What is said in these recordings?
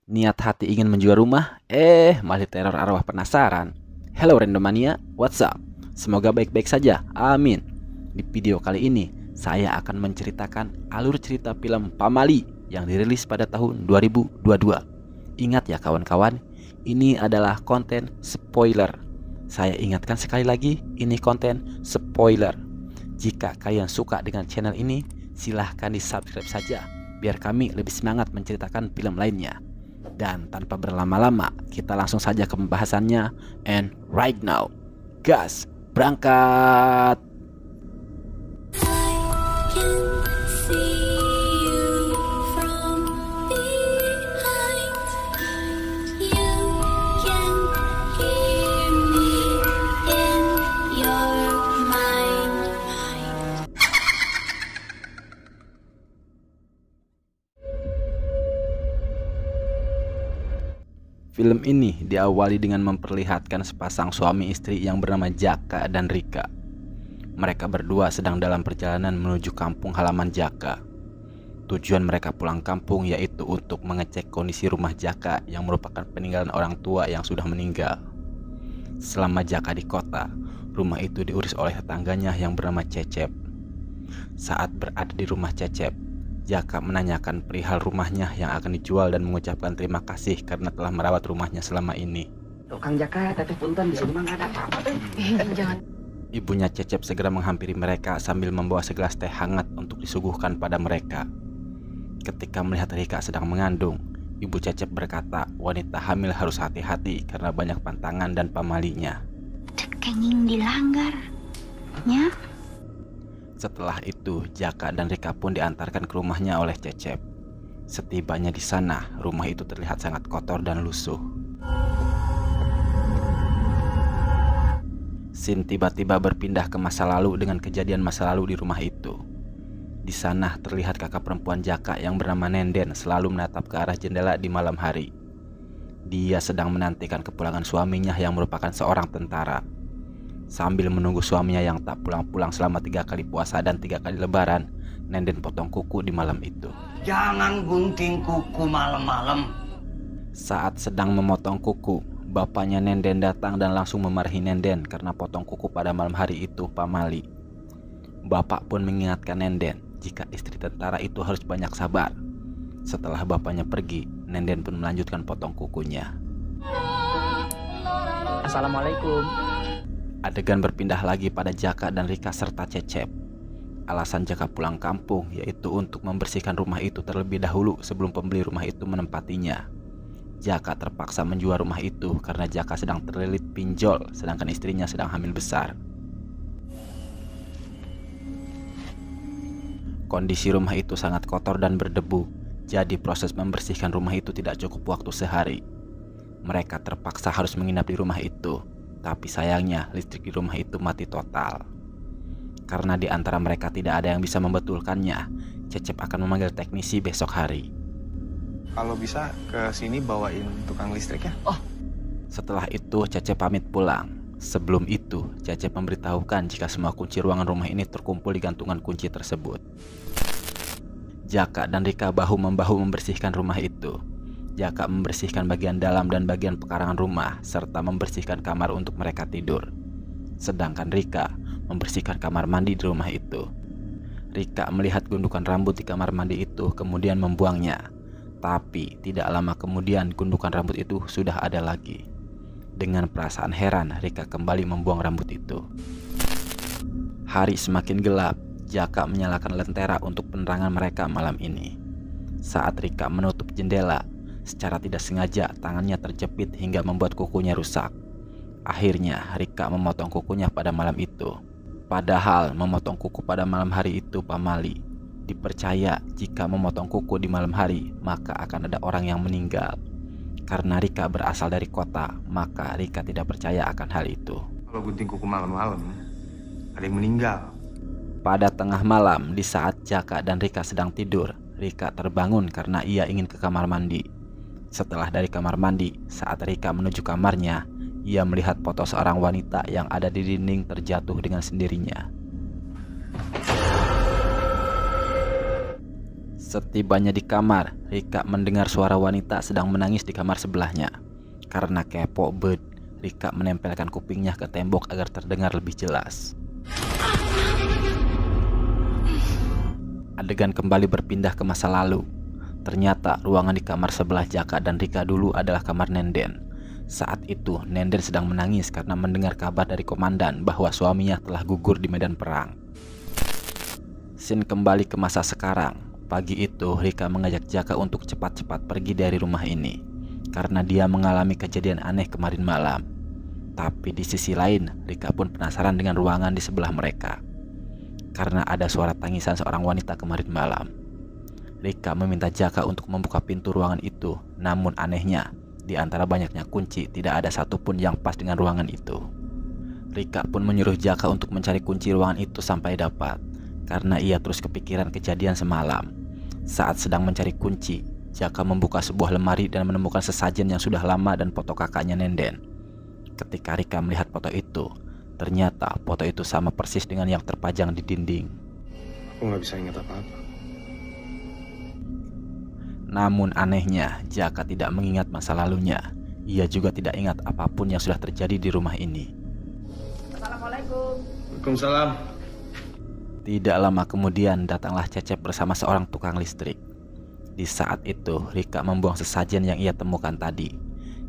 Niat hati ingin menjual rumah, malah teror arwah penasaran. Hello Randomania, what's up? Semoga baik-baik saja, amin. Di video kali ini, saya akan menceritakan alur cerita film Pamali yang dirilis pada tahun 2022. Ingat ya kawan-kawan, ini adalah konten spoiler. Saya ingatkan sekali lagi, ini konten spoiler. Jika kalian suka dengan channel ini, silahkan di subscribe saja, biar kami lebih semangat menceritakan film lainnya. Dan tanpa berlama-lama, kita langsung saja ke pembahasannya. And right now, gas, berangkat! Film ini diawali dengan memperlihatkan sepasang suami istri yang bernama Jaka dan Rika. Mereka berdua sedang dalam perjalanan menuju kampung halaman Jaka. Tujuan mereka pulang kampung yaitu untuk mengecek kondisi rumah Jaka yang merupakan peninggalan orang tua yang sudah meninggal. Selama Jaka di kota, rumah itu diurus oleh tetangganya yang bernama Cecep. Saat berada di rumah Cecep, Jaka menanyakan perihal rumahnya yang akan dijual dan mengucapkan terima kasih karena telah merawat rumahnya selama ini. Kang Jaka, teteh punten di sini mah nggak ada apa-apa. Jangan. Ibunya Cecep segera menghampiri mereka sambil membawa segelas teh hangat untuk disuguhkan pada mereka. Ketika melihat Rika sedang mengandung, ibu Cecep berkata wanita hamil harus hati-hati karena banyak pantangan dan pamalinya. Kenging dilanggar, nya. Setelah itu, Jaka dan Rika pun diantarkan ke rumahnya oleh Cecep. Setibanya di sana, rumah itu terlihat sangat kotor dan lusuh. Scene tiba-tiba berpindah ke masa lalu dengan kejadian masa lalu di rumah itu. Di sana terlihat kakak perempuan Jaka yang bernama Nenden selalu menatap ke arah jendela di malam hari. Dia sedang menantikan kepulangan suaminya yang merupakan seorang tentara. Sambil menunggu suaminya yang tak pulang-pulang selama 3 kali puasa dan 3 kali lebaran, Nenden potong kuku di malam itu. Jangan gunting kuku malam-malam. Saat sedang memotong kuku, bapaknya Nenden datang dan langsung memarahi Nenden karena potong kuku pada malam hari itu pamali. Bapak pun mengingatkan Nenden jika istri tentara itu harus banyak sabar. Setelah bapaknya pergi, Nenden pun melanjutkan potong kukunya. Assalamualaikum. Adegan berpindah lagi pada Jaka dan Rika serta Cecep. Alasan Jaka pulang kampung yaitu untuk membersihkan rumah itu terlebih dahulu sebelum pembeli rumah itu menempatinya. Jaka terpaksa menjual rumah itu karena Jaka sedang terlilit pinjol sedangkan istrinya sedang hamil besar. Kondisi rumah itu sangat kotor dan berdebu, jadi proses membersihkan rumah itu tidak cukup waktu sehari. Mereka terpaksa harus menginap di rumah itu. Tapi sayangnya listrik di rumah itu mati total. Karena di antara mereka tidak ada yang bisa membetulkannya, Cecep akan memanggil teknisi besok hari. Kalau bisa ke sini bawain tukang listrik ya. Setelah itu Cecep pamit pulang. Sebelum itu Cecep memberitahukan jika semua kunci ruangan rumah ini terkumpul di gantungan kunci tersebut. Jaka dan Rika bahu-membahu membersihkan rumah itu. Jaka membersihkan bagian dalam dan bagian pekarangan rumah serta membersihkan kamar untuk mereka tidur. Sedangkan Rika membersihkan kamar mandi di rumah itu. Rika melihat gundukan rambut di kamar mandi itu kemudian membuangnya. Tapi tidak lama kemudian gundukan rambut itu sudah ada lagi. Dengan perasaan heran, Rika kembali membuang rambut itu. Hari semakin gelap. Jaka menyalakan lentera untuk penerangan mereka malam ini. Saat Rika menutup jendela, secara tidak sengaja tangannya terjepit hingga membuat kukunya rusak. Akhirnya Rika memotong kukunya pada malam itu. Padahal memotong kuku pada malam hari itu pamali. Dipercaya jika memotong kuku di malam hari maka akan ada orang yang meninggal. Karena Rika berasal dari kota, maka Rika tidak percaya akan hal itu. Kalau gunting kuku malam-malam ada yang meninggal. Pada tengah malam, di saat Jaka dan Rika sedang tidur, Rika terbangun karena ia ingin ke kamar mandi. Setelah dari kamar mandi, saat Rika menuju kamarnya, ia melihat foto seorang wanita yang ada di dinding terjatuh dengan sendirinya. Setibanya di kamar, Rika mendengar suara wanita sedang menangis di kamar sebelahnya. Karena kepo bet, Rika menempelkan kupingnya ke tembok agar terdengar lebih jelas. Adegan kembali berpindah ke masa lalu. Ternyata ruangan di kamar sebelah Jaka dan Rika dulu adalah kamar Nenden. Saat itu Nenden sedang menangis karena mendengar kabar dari komandan bahwa suaminya telah gugur di medan perang. Scene kembali ke masa sekarang. Pagi itu Rika mengajak Jaka untuk cepat-cepat pergi dari rumah ini karena dia mengalami kejadian aneh kemarin malam. Tapi di sisi lain Rika pun penasaran dengan ruangan di sebelah mereka karena ada suara tangisan seorang wanita kemarin malam. Rika meminta Jaka untuk membuka pintu ruangan itu, namun anehnya, di antara banyaknya kunci tidak ada satupun yang pas dengan ruangan itu. Rika pun menyuruh Jaka untuk mencari kunci ruangan itu sampai dapat, karena ia terus kepikiran kejadian semalam. Saat sedang mencari kunci, Jaka membuka sebuah lemari dan menemukan sesajen yang sudah lama dan foto kakaknya Nenden. Ketika Rika melihat foto itu, ternyata foto itu sama persis dengan yang terpajang di dinding. Aku nggak bisa ingat apa-apa. Namun anehnya, Jaka tidak mengingat masa lalunya. Ia juga tidak ingat apapun yang sudah terjadi di rumah ini. Assalamualaikum. Waalaikumsalam. Tidak lama kemudian datanglah Cecep bersama seorang tukang listrik. Di saat itu Rika membuang sesajen yang ia temukan tadi.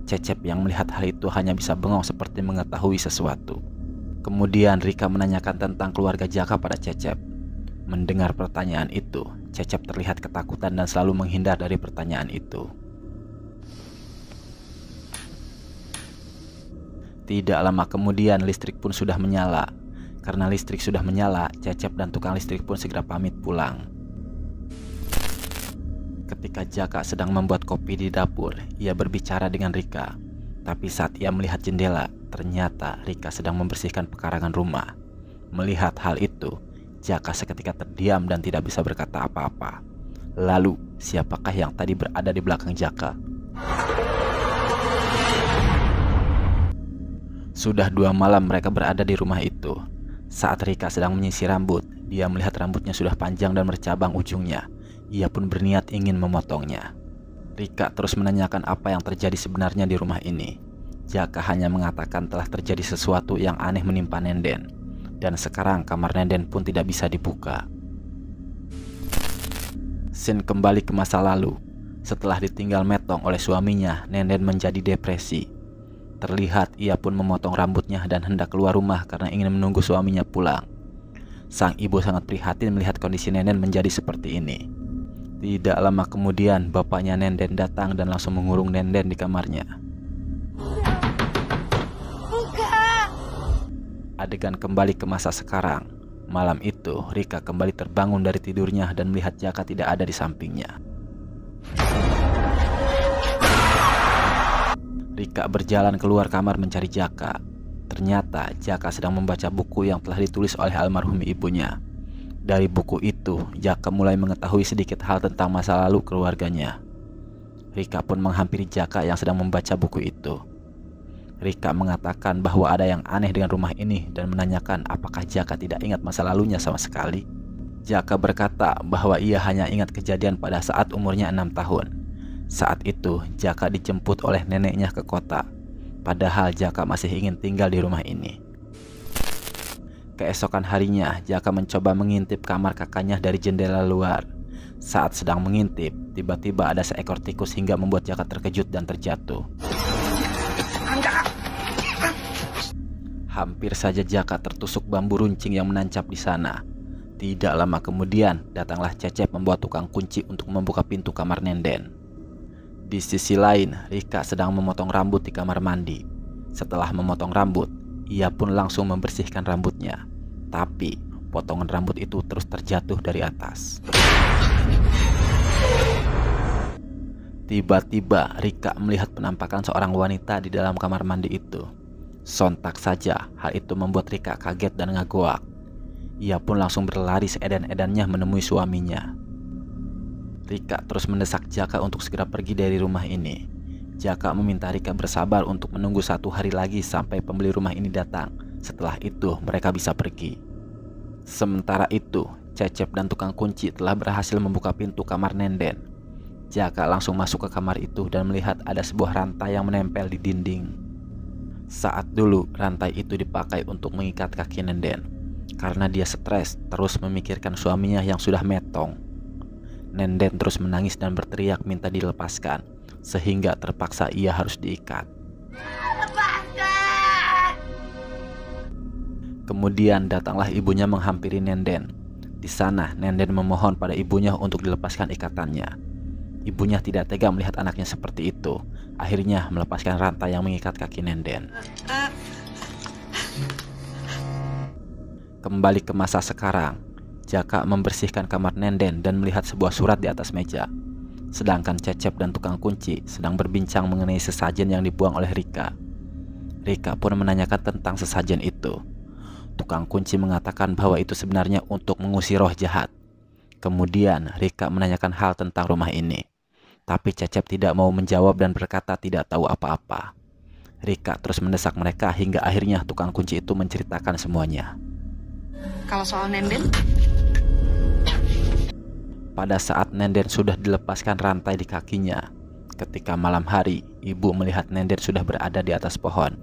Cecep yang melihat hal itu hanya bisa bengong seperti mengetahui sesuatu. Kemudian Rika menanyakan tentang keluarga Jaka pada Cecep. Mendengar pertanyaan itu, Cecep terlihat ketakutan dan selalu menghindar dari pertanyaan itu. Tidak lama kemudian listrik pun sudah menyala. Karena listrik sudah menyala, Cecep dan tukang listrik pun segera pamit pulang. Ketika Jaka sedang membuat kopi di dapur, ia berbicara dengan Rika. Tapi saat ia melihat jendela, ternyata Rika sedang membersihkan pekarangan rumah. Melihat hal itu, Jaka seketika terdiam dan tidak bisa berkata apa-apa. Lalu, siapakah yang tadi berada di belakang Jaka? Sudah 2 malam mereka berada di rumah itu. Saat Rika sedang menyisir rambut, dia melihat rambutnya sudah panjang dan bercabang ujungnya. Ia pun berniat ingin memotongnya. Rika terus menanyakan apa yang terjadi sebenarnya di rumah ini. Jaka hanya mengatakan telah terjadi sesuatu yang aneh menimpa Nenden. Dan sekarang kamar Nenden pun tidak bisa dibuka. Scene kembali ke masa lalu. Setelah ditinggal metong oleh suaminya, Nenden menjadi depresi. Terlihat ia pun memotong rambutnya dan hendak keluar rumah karena ingin menunggu suaminya pulang. Sang ibu sangat prihatin melihat kondisi Nenden menjadi seperti ini. Tidak lama kemudian bapaknya Nenden datang dan langsung mengurung Nenden di kamarnya. Adegan kembali ke masa sekarang. Malam itu Rika kembali terbangun dari tidurnya dan melihat Jaka tidak ada di sampingnya. Rika berjalan keluar kamar mencari Jaka. Ternyata Jaka sedang membaca buku yang telah ditulis oleh almarhum ibunya. Dari buku itu, Jaka mulai mengetahui sedikit hal tentang masa lalu keluarganya. Rika pun menghampiri Jaka yang sedang membaca buku itu. Rika mengatakan bahwa ada yang aneh dengan rumah ini dan menanyakan apakah Jaka tidak ingat masa lalunya sama sekali. Jaka berkata bahwa ia hanya ingat kejadian pada saat umurnya 6 tahun. Saat itu Jaka dijemput oleh neneknya ke kota. Padahal Jaka masih ingin tinggal di rumah ini. Keesokan harinya Jaka mencoba mengintip kamar kakaknya dari jendela luar. Saat sedang mengintip, tiba-tiba ada seekor tikus hingga membuat Jaka terkejut dan terjatuh. Hampir saja Jaka tertusuk bambu runcing yang menancap di sana. Tidak lama kemudian datanglah Cecep membawa tukang kunci untuk membuka pintu kamar Nenden. Di sisi lain, Rika sedang memotong rambut di kamar mandi. Setelah memotong rambut, ia pun langsung membersihkan rambutnya. Tapi potongan rambut itu terus terjatuh dari atas. Tiba-tiba Rika melihat penampakan seorang wanita di dalam kamar mandi itu. Sontak saja hal itu membuat Rika kaget dan ngagoak. Ia pun langsung berlari seedan-edannya menemui suaminya. Rika terus mendesak Jaka untuk segera pergi dari rumah ini. Jaka meminta Rika bersabar untuk menunggu 1 hari lagi sampai pembeli rumah ini datang. Setelah itu mereka bisa pergi. Sementara itu Cecep dan tukang kunci telah berhasil membuka pintu kamar Nenden. Jaka langsung masuk ke kamar itu dan melihat ada sebuah rantai yang menempel di dinding. Saat dulu rantai itu dipakai untuk mengikat kaki Nenden karena dia stres terus memikirkan suaminya yang sudah metong. Nenden terus menangis dan berteriak minta dilepaskan, sehingga terpaksa ia harus diikat. Lepaskan! Kemudian datanglah ibunya menghampiri Nenden. Di sana Nenden memohon pada ibunya untuk dilepaskan ikatannya. Ibunya tidak tega melihat anaknya seperti itu. Akhirnya melepaskan rantai yang mengikat kaki Nenden. Kembali ke masa sekarang, Jaka membersihkan kamar Nenden dan melihat sebuah surat di atas meja. Sedangkan Cecep dan tukang kunci sedang berbincang mengenai sesajen yang dibuang oleh Rika. Rika pun menanyakan tentang sesajen itu. Tukang kunci mengatakan bahwa itu sebenarnya untuk mengusir roh jahat. Kemudian Rika menanyakan hal tentang rumah ini. Tapi Cecep tidak mau menjawab dan berkata tidak tahu apa-apa. Rika terus mendesak mereka hingga akhirnya tukang kunci itu menceritakan semuanya. Kalau soal Nenden? Pada saat Nenden sudah dilepaskan rantai di kakinya, ketika malam hari, ibu melihat Nenden sudah berada di atas pohon.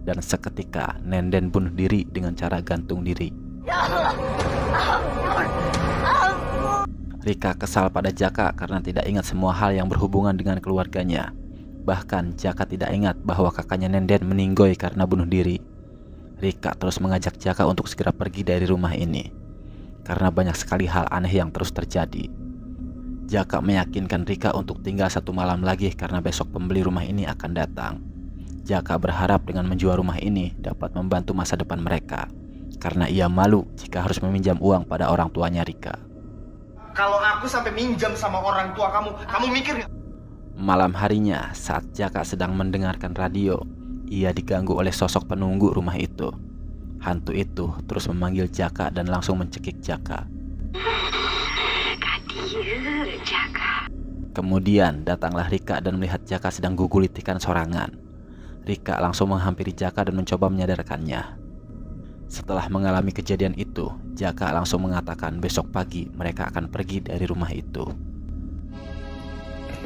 Dan seketika Nenden bunuh diri dengan cara gantung diri. Rika kesal pada Jaka karena tidak ingat semua hal yang berhubungan dengan keluarganya. Bahkan Jaka tidak ingat bahwa kakaknya Nenden meninggoy karena bunuh diri. Rika terus mengajak Jaka untuk segera pergi dari rumah ini, karena banyak sekali hal aneh yang terus terjadi. Jaka meyakinkan Rika untuk tinggal 1 malam lagi karena besok pembeli rumah ini akan datang. Jaka berharap dengan menjual rumah ini dapat membantu masa depan mereka, karena ia malu jika harus meminjam uang pada orang tuanya Rika. Kalau aku sampai minjam sama orang tua kamu mikir nggak? Malam harinya saat Jaka sedang mendengarkan radio, ia diganggu oleh sosok penunggu rumah itu. Hantu itu terus memanggil Jaka dan langsung mencekik Jaka. Jaka. Kemudian datanglah Rika dan melihat Jaka sedang gugulitikan sorangan. Rika langsung menghampiri Jaka dan mencoba menyadarkannya. Setelah mengalami kejadian itu, Jaka langsung mengatakan besok pagi mereka akan pergi dari rumah itu.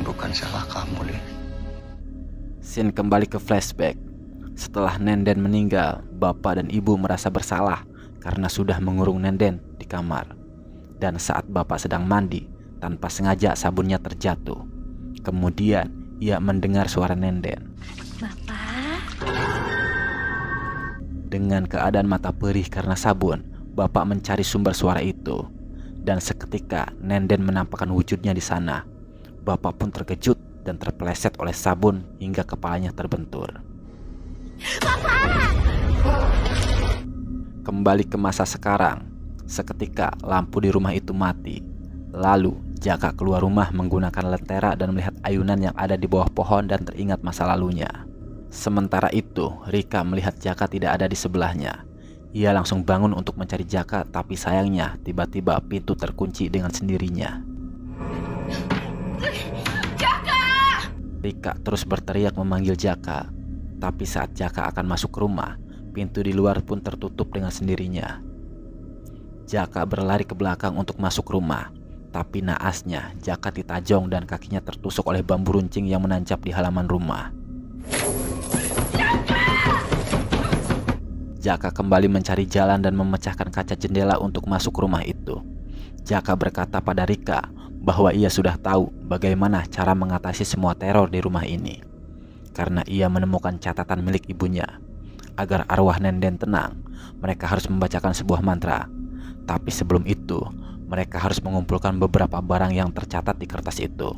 Bukan salah kamu, Lin. Scene kembali ke flashback. Setelah Nenden meninggal, bapak dan ibu merasa bersalah karena sudah mengurung Nenden di kamar. Dan saat bapak sedang mandi, tanpa sengaja sabunnya terjatuh. Kemudian ia mendengar suara Nenden. Bapak? Dengan keadaan mata perih karena sabun, bapak mencari sumber suara itu. Dan seketika Nenden menampakkan wujudnya di sana. Bapak pun terkejut dan terpeleset oleh sabun hingga kepalanya terbentur. Kembali ke masa sekarang. Seketika lampu di rumah itu mati. Lalu Jaka keluar rumah menggunakan lentera dan melihat ayunan yang ada di bawah pohon dan teringat masa lalunya. Sementara itu Rika melihat Jaka tidak ada di sebelahnya. Ia langsung bangun untuk mencari Jaka, tapi sayangnya tiba-tiba pintu terkunci dengan sendirinya. Jaka! Rika terus berteriak memanggil Jaka. Tapi saat Jaka akan masuk ke rumah, pintu di luar pun tertutup dengan sendirinya. Jaka berlari ke belakang untuk masuk rumah. Tapi naasnya Jaka ditajong dan kakinya tertusuk oleh bambu runcing yang menancap di halaman rumah. Jaka kembali mencari jalan dan memecahkan kaca jendela untuk masuk rumah itu. Jaka berkata pada Rika bahwa ia sudah tahu bagaimana cara mengatasi semua teror di rumah ini. Karena ia menemukan catatan milik ibunya. Agar arwah Nenden tenang, mereka harus membacakan sebuah mantra. Tapi sebelum itu, mereka harus mengumpulkan beberapa barang yang tercatat di kertas itu.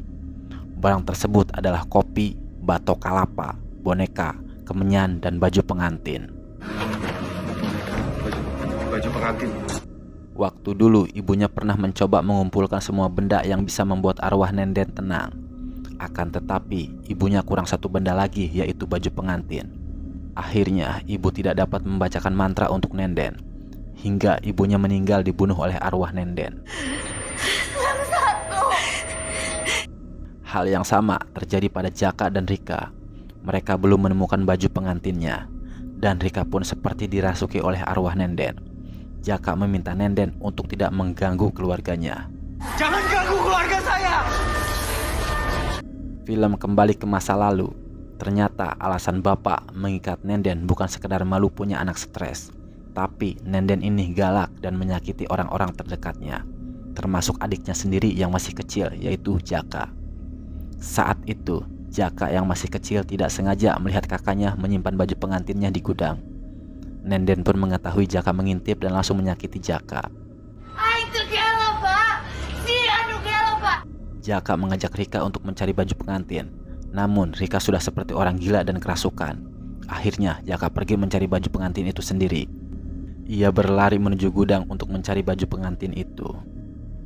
Barang tersebut adalah kopi, batok kalapa, boneka, kemenyan, dan baju pengantin. Baju pengantin. Waktu dulu ibunya pernah mencoba mengumpulkan semua benda yang bisa membuat arwah Nenden tenang. Akan tetapi ibunya kurang satu benda lagi, yaitu baju pengantin. Akhirnya ibu tidak dapat membacakan mantra untuk Nenden, hingga ibunya meninggal dibunuh oleh arwah Nenden. Hal yang sama terjadi pada Jaka dan Rika. Mereka belum menemukan baju pengantinnya, dan Rika pun seperti dirasuki oleh arwah Nenden. Jaka meminta Nenden untuk tidak mengganggu keluarganya. Jangan ganggu keluarga saya. Film kembali ke masa lalu. Ternyata alasan bapak mengikat Nenden bukan sekedar malu punya anak stres, tapi Nenden ini galak dan menyakiti orang-orang terdekatnya, termasuk adiknya sendiri yang masih kecil, yaitu Jaka. Saat itu, Jaka yang masih kecil tidak sengaja melihat kakaknya menyimpan baju pengantinnya di gudang. Nenden pun mengetahui Jaka mengintip dan langsung menyakiti Jaka. Jaka mengajak Rika untuk mencari baju pengantin. Namun Rika sudah seperti orang gila dan kerasukan. Akhirnya Jaka pergi mencari baju pengantin itu sendiri. Ia berlari menuju gudang untuk mencari baju pengantin itu.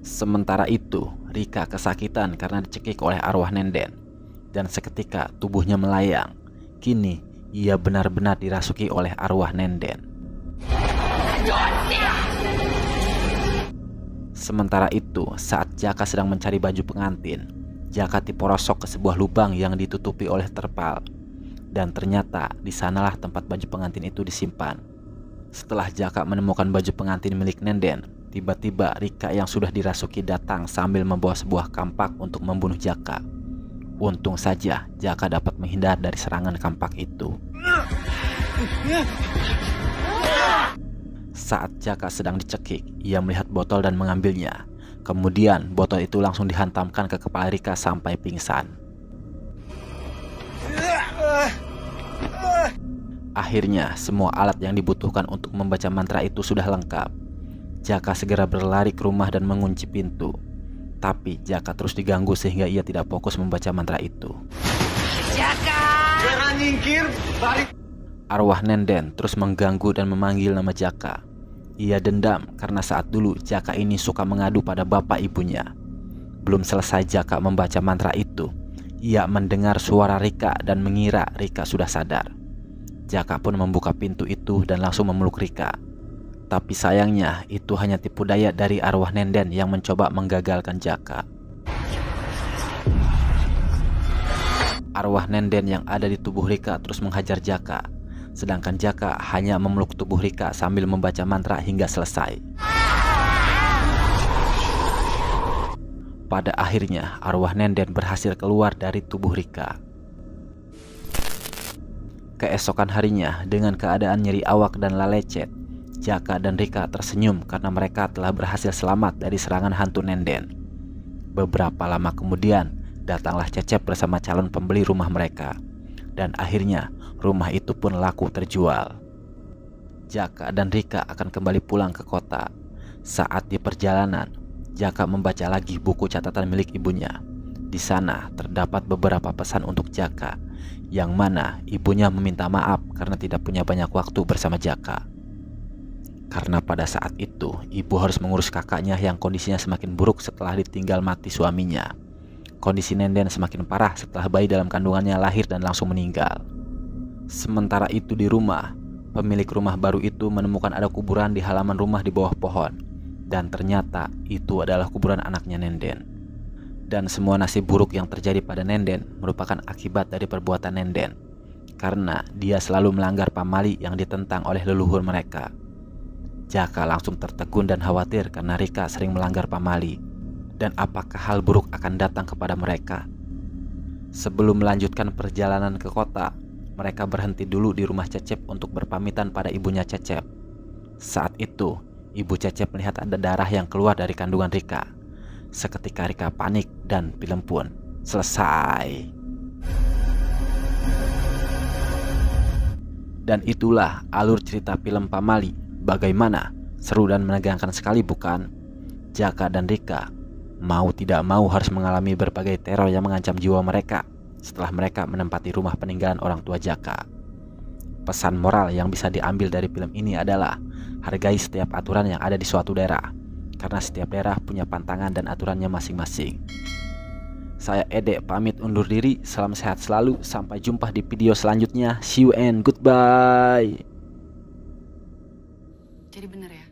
Sementara itu, Rika kesakitan karena dicekik oleh arwah Nenden. Dan seketika tubuhnya melayang. Kini ia benar-benar dirasuki oleh arwah Nenden. Sementara itu, saat Jaka sedang mencari baju pengantin, Jaka diporosok ke sebuah lubang yang ditutupi oleh terpal. Dan ternyata di sanalah tempat baju pengantin itu disimpan. Setelah Jaka menemukan baju pengantin milik Nenden, tiba-tiba Rika yang sudah dirasuki datang sambil membawa sebuah kampak untuk membunuh Jaka. Untung saja Jaka dapat menghindar dari serangan kampak itu. Saat Jaka sedang dicekik, ia melihat botol dan mengambilnya. Kemudian botol itu langsung dihantamkan ke kepala Rika sampai pingsan. Akhirnya semua alat yang dibutuhkan untuk membaca mantra itu sudah lengkap. Jaka segera berlari ke rumah dan mengunci pintu. Tapi Jaka terus diganggu sehingga ia tidak fokus membaca mantra itu. Jaka! Jangan nyingkir, balik. Arwah Nenden terus mengganggu dan memanggil nama Jaka. Ia dendam karena saat dulu Jaka ini suka mengadu pada bapak ibunya. Belum selesai Jaka membaca mantra itu, ia mendengar suara Rika dan mengira Rika sudah sadar. Jaka pun membuka pintu itu dan langsung memeluk Rika. Tapi sayangnya itu hanya tipu daya dari arwah Nenden yang mencoba menggagalkan Jaka. Arwah Nenden yang ada di tubuh Rika terus menghajar Jaka, sedangkan Jaka hanya memeluk tubuh Rika sambil membaca mantra hingga selesai. Pada akhirnya arwah Nenden berhasil keluar dari tubuh Rika. Keesokan harinya, dengan keadaan nyeri awak dan lalecet, Jaka dan Rika tersenyum karena mereka telah berhasil selamat dari serangan hantu Nenden. Beberapa lama kemudian, datanglah Cecep bersama calon pembeli rumah mereka. Dan akhirnya rumah itu pun laku terjual. Jaka dan Rika akan kembali pulang ke kota. Saat di perjalanan, Jaka membaca lagi buku catatan milik ibunya. Di sana terdapat beberapa pesan untuk Jaka, yang mana ibunya meminta maaf karena tidak punya banyak waktu bersama Jaka. Karena pada saat itu ibu harus mengurus kakaknya yang kondisinya semakin buruk setelah ditinggal mati suaminya. Kondisi Nenden semakin parah setelah bayi dalam kandungannya lahir dan langsung meninggal. Sementara itu di rumah, pemilik rumah baru itu menemukan ada kuburan di halaman rumah di bawah pohon. Dan ternyata itu adalah kuburan anaknya Nenden. Dan semua nasib buruk yang terjadi pada Nenden merupakan akibat dari perbuatan Nenden. Karena dia selalu melanggar pamali yang ditentang oleh leluhur mereka. Jaka langsung tertegun dan khawatir karena Rika sering melanggar pamali. Dan apakah hal buruk akan datang kepada mereka? Sebelum melanjutkan perjalanan ke kota, mereka berhenti dulu di rumah Cecep untuk berpamitan pada ibunya Cecep. Saat itu, ibu Cecep melihat ada darah yang keluar dari kandungan Rika. Seketika Rika panik dan film pun selesai. Dan itulah alur cerita film Pamali. Bagaimana? Seru dan menegangkan sekali bukan? Jaka dan Rika mau tidak mau harus mengalami berbagai teror yang mengancam jiwa mereka setelah mereka menempati rumah peninggalan orang tua Jaka. Pesan moral yang bisa diambil dari film ini adalah hargai setiap aturan yang ada di suatu daerah, karena setiap daerah punya pantangan dan aturannya masing-masing. Saya Ede pamit undur diri, salam sehat selalu, sampai jumpa di video selanjutnya. See you and goodbye. Jadi bener ya?